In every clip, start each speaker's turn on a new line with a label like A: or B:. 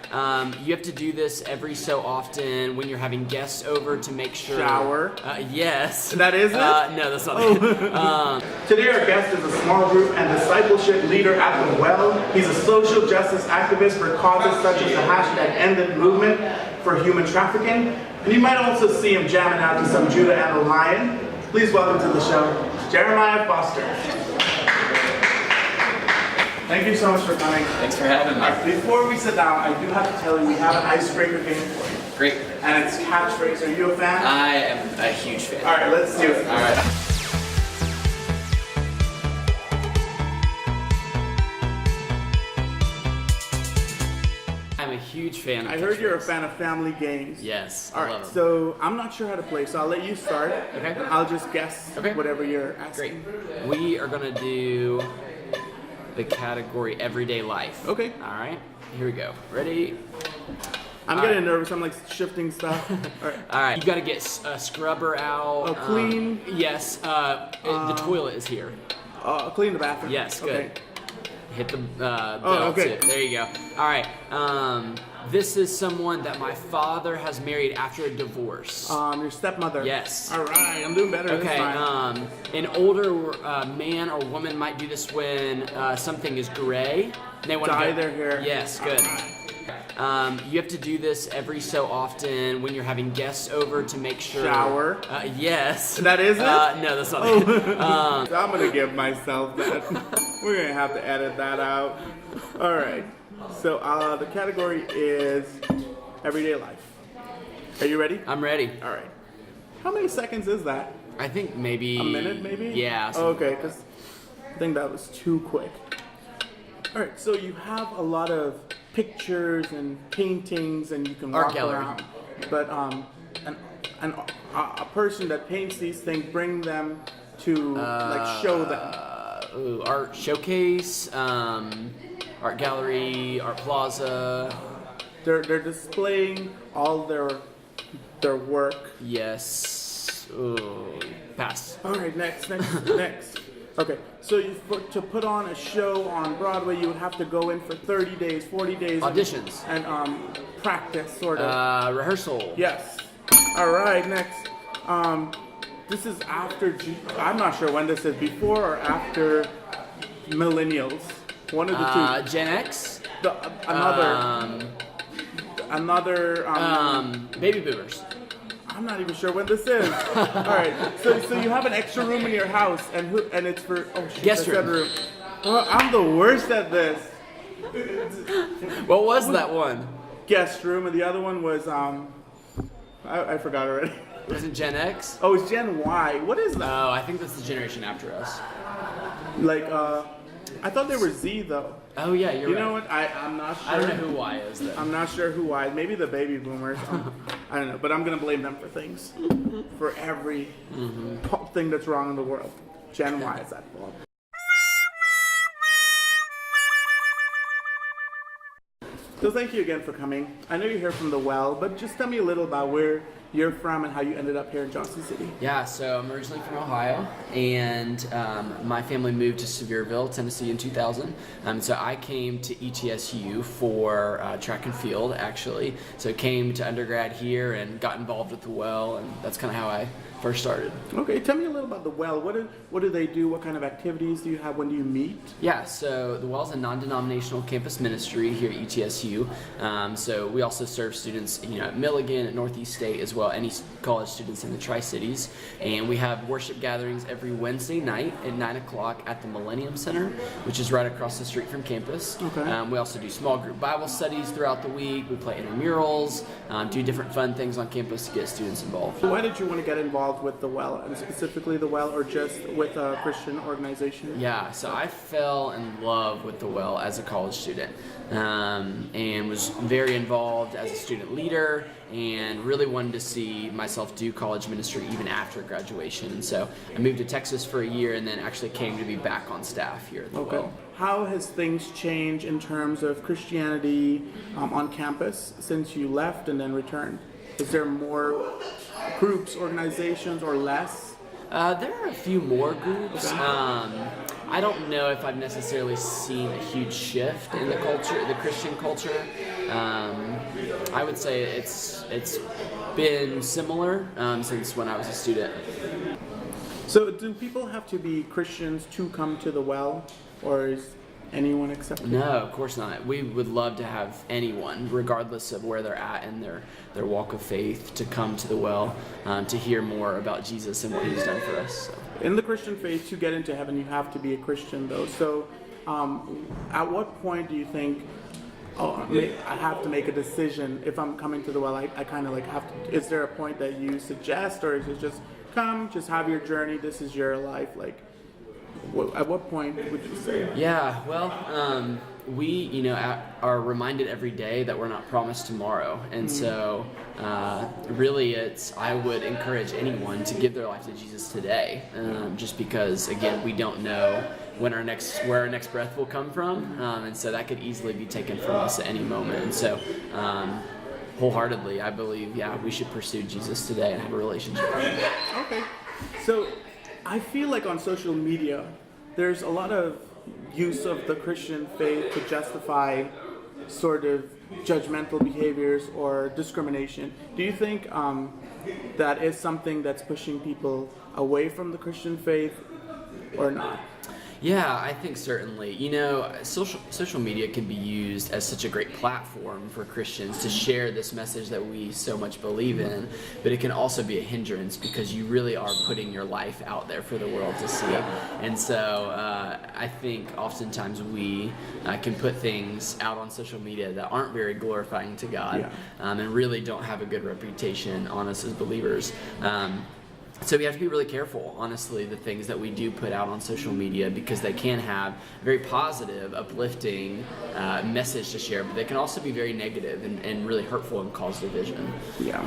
A: You have to do this every so often when you're having guests over to make sure.
B: Shower.
A: Yes.
B: That is it?
A: No, that's not it.
B: Today our guest is a small group and discipleship leader at The Well. He's a social justice activist for causes such as the #EndIt movement for human trafficking. And you might also see him jamming out to some Judah and the Lion. Please welcome to the show, Jeremiah Foster. Thank you so much for coming.
C: Thanks for having me.
B: Before we sit down, I do have to tell you we have an icebreaker game for you.
C: Great.
B: And it's catchphrase. Are you a fan?
C: I am a huge fan.
B: All right, let's do it.
C: All right.
A: I'm a huge fan of
B: I heard you're a
A: catchphrases.
B: fan of family games.
A: Yes,
B: All
A: I
B: right,
A: love them.
B: so I'm not sure how to play, so I'll let you start.
A: Okay.
B: And I'll just guess
A: Okay.
B: whatever you're asking.
A: Great. We are gonna do the category everyday life.
B: Okay.
A: All right. Here we go. Ready?
B: I'm
A: All
B: getting
A: right.
B: nervous. I'm like shifting stuff. All right.
A: All right. You gotta get a scrubber out.
B: Oh, clean?
A: Yes. The toilet is here.
B: Clean the bathroom.
A: Yes. Good.
B: Okay.
A: Hit the bell
B: okay.
A: too. There you go. All right. This is someone that my father has married after a divorce.
B: Your stepmother.
A: Yes.
B: All right. I'm doing better this
A: Okay,
B: time.
A: an older man or woman might do this when something is gray. And they want
B: Dye
A: to
B: their hair.
A: Yes, good. You have to do this every so often when you're having guests over to make sure.
B: Shower.
A: Yes.
B: That is it?
A: No, that's not it.
B: So I'm gonna give myself that. We're gonna have to edit that out. All right. So the category is everyday life. Are you ready?
A: I'm ready.
B: All right. How many seconds is that?
A: I think maybe
B: A minute, maybe?
A: Yeah.
B: Oh, okay, because I think that was too quick. All right. So you have a lot of pictures and paintings, and you can
A: Art
B: walk
A: gallery.
B: around. But a person that paints these things, bring them to like show them.
A: Art showcase, art gallery, art plaza.
B: They're displaying all their work.
A: Yes. Ooh, pass.
B: All right, next. Okay, so to put on a show on Broadway, you would have to go in for 30 days, 40 days.
A: Auditions.
B: And practice, sort of.
A: Rehearsal.
B: Yes. All right, next. This is after, I'm not sure when this is, before or after millennials. One of the two.
A: Gen X.
B: Another.
A: Baby boomers.
B: I'm not even sure when this is. All right, so you have an extra room in your house, and it's for
A: Guest
B: I said
A: room.
B: Oh, I'm the worst at this.
A: What was that one?
B: Guest room, and the other one was I forgot already.
A: Wasn't Gen X?
B: Oh, it's Gen Y. What is that?
A: Oh, I think that's the generation after us.
B: Like I thought they were Z though.
A: Oh yeah, you're right.
B: You know what? I'm not sure.
A: I don't know who Y is then.
B: I'm not sure who Y. Maybe the baby boomers. I don't know, but I'm gonna blame them for things. For every thing that's wrong in the world. Gen Y is at fault. So thank you again for coming. I know you're here from The Well, but just tell me a little about where you're from and how you ended up here in Johnson City.
A: Yeah, so I'm originally from Ohio, and my family moved to Sevierville, Tennessee in 2000. So I came to ETSU for track and field, actually. So came to undergrad here and got involved with The Well, and that's kind of how I first started.
B: Okay, tell me a little about The Well. What do they do? What kind of activities do you have? When do you meet?
A: Yeah, so The Well is a non-denominational campus ministry here at ETSU. So we also serve students, at Milligan, at Northeast State, as well, any college students in the Tri-Cities. And we have worship gatherings every Wednesday night at 9 o'clock at the Millennium Center, which is right across the street from campus.
B: Okay.
A: We also do small group Bible studies throughout the week. We play intramurals, do different fun things on campus to get students involved.
B: Why did you want to get involved with The Well, and specifically The Well, or just with a Christian organization?
A: Yeah, so I fell in love with The Well as a college student, and was very involved as a student leader, and really wanted to see myself do college ministry even after graduation. And so I moved to Texas for a year, and then actually came to be back on staff here at The Well.
B: How has things changed in terms of Christianity on campus since you left and then returned? Is there more groups, organizations, or less?
A: There are a few more groups. I don't know if I've necessarily seen a huge shift in the culture, the Christian culture. I would say it's been similar since when I was a student.
B: So do people have to be Christians to come to the well, or is anyone accepted?
A: No, of course not. We would love to have anyone, regardless of where they're at in their walk of faith, to come to the well, to hear more about Jesus and what he's done for us. So.
B: In the Christian faith, to get into heaven, you have to be a Christian, though. So at what point do you think, I have to make a decision if I'm coming to the well? I kind of like have to. Is there a point that you suggest, or is it just come, just have your journey, this is your life? Like, at what point would you say?
A: Yeah, well, we, are reminded every day that we're not promised tomorrow. And so really I would encourage anyone to give their life to Jesus today, just because, again, we don't know where our next breath will come from. And so that could easily be taken from us at any moment. And so wholeheartedly, I believe, we should pursue Jesus today and have a relationship with him.
B: Okay. So I feel like on social media, there's a lot of use of the Christian faith to justify sort of judgmental behaviors or discrimination. Do you think that is something that's pushing people away from the Christian faith or not?
A: Yeah, I think certainly. Social media can be used as such a great platform for Christians to share this message that we so much believe in, but it can also be a hindrance because you really are putting your life out there for the world to see. And so I think oftentimes we can put things out on social media that aren't very glorifying to God, and really don't have a good reputation on us as believers. So we have to be really careful, honestly, the things that we do put out on social media, because they can have a very positive, uplifting message to share, but they can also be very negative and really hurtful and cause division.
B: Yeah.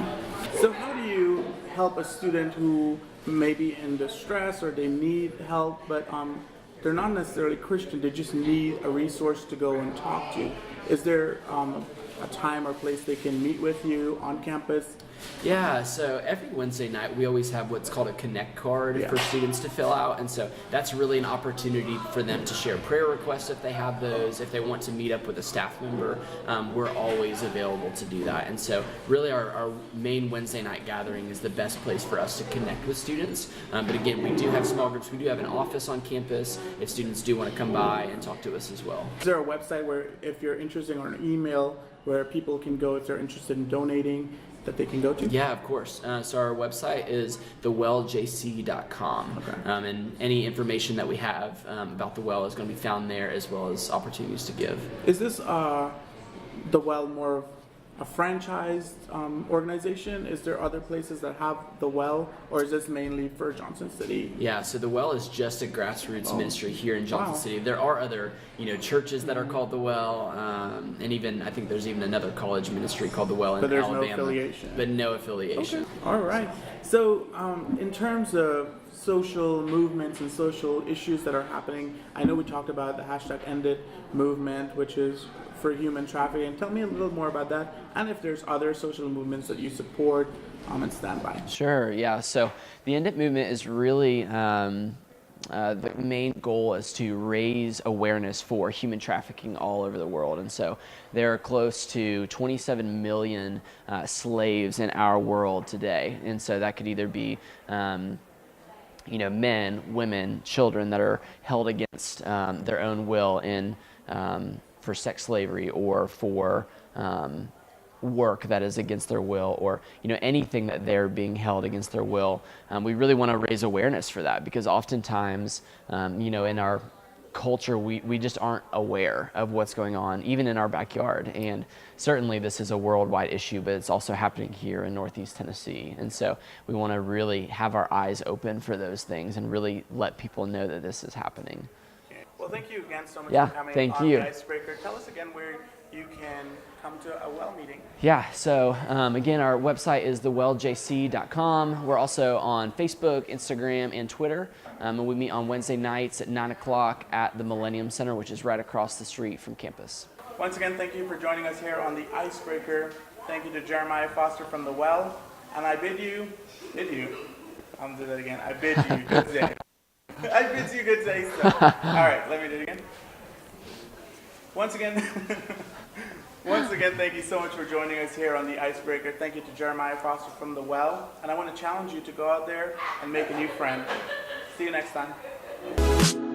B: So how do you help a student who may be in distress or they need help, but they're not necessarily Christian, they just need a resource to go and talk to? Is there a time or place they can meet with you on campus?
A: Yeah, so every Wednesday night we always have what's called a Connect card for students to fill out, and so that's really an opportunity for them to share prayer requests if they have those. If they want to meet up with a staff member, we're always available to do that. And so really our main Wednesday night gathering is the best place for us to connect with students. But again, we do have small groups. We do have an office on campus if students do want to come by and talk to us as well.
B: Is there a website where if you're interested, or an email where people can go if they're interested in donating, that they can go to?
A: Yeah, of course. So our website is thewelljc.com.
B: Okay.
A: And any information that we have about the well is going to be found there, as well as opportunities to give.
B: Is this the well more of a franchised organization? Is there other places that have the well, or is this mainly for Johnson City?
A: Yeah, so the well is just a grassroots ministry here in Johnson City. There are other, churches that are called the well, and even I think there's even another college ministry called the well in Alabama.
B: But there's no affiliation.
A: But no affiliation.
B: Okay. All right. So in terms of social movements and social issues that are happening, I know we talked about the #EndIt movement, which is for human trafficking. Tell me a little more about that, and if there's other social movements that you support and stand by.
A: Sure, yeah. So the End It movement is really, the main goal is to raise awareness for human trafficking all over the world. And so there are close to 27 million slaves in our world today. And so that could either be men, women, children that are held against their own will in for sex slavery, or for work that is against their will, or anything that they're being held against their will. We really want to raise awareness for that, because oftentimes in our culture we just aren't aware of what's going on, even in our backyard. And certainly this is a worldwide issue, but it's also happening here in Northeast Tennessee. And so we want to really have our eyes open for those things and really let people know that this is happening.
B: Well, thank you again so much for coming
A: thank
B: on
A: you.
B: the IceBreaker. Tell us again where you can come to a well meeting.
A: Yeah, so again, our website is thewelljc.com. We're also on Facebook, Instagram, and Twitter. And we meet on Wednesday nights at 9 o'clock at the Millennium Center, which is right across the street from campus.
B: Once again, thank you for joining us here on the IceBreaker. Thank you to Jeremiah Foster from The Well. And I bid you, I'll do that again. I bid you good day. I bid you good day. So. All right, let me do it again. Once again, Once again, thank you so much for joining us here on the Icebreaker. Thank you to Jeremiah Foster from The Well. And I want to challenge you to go out there and make a new friend. See you next time.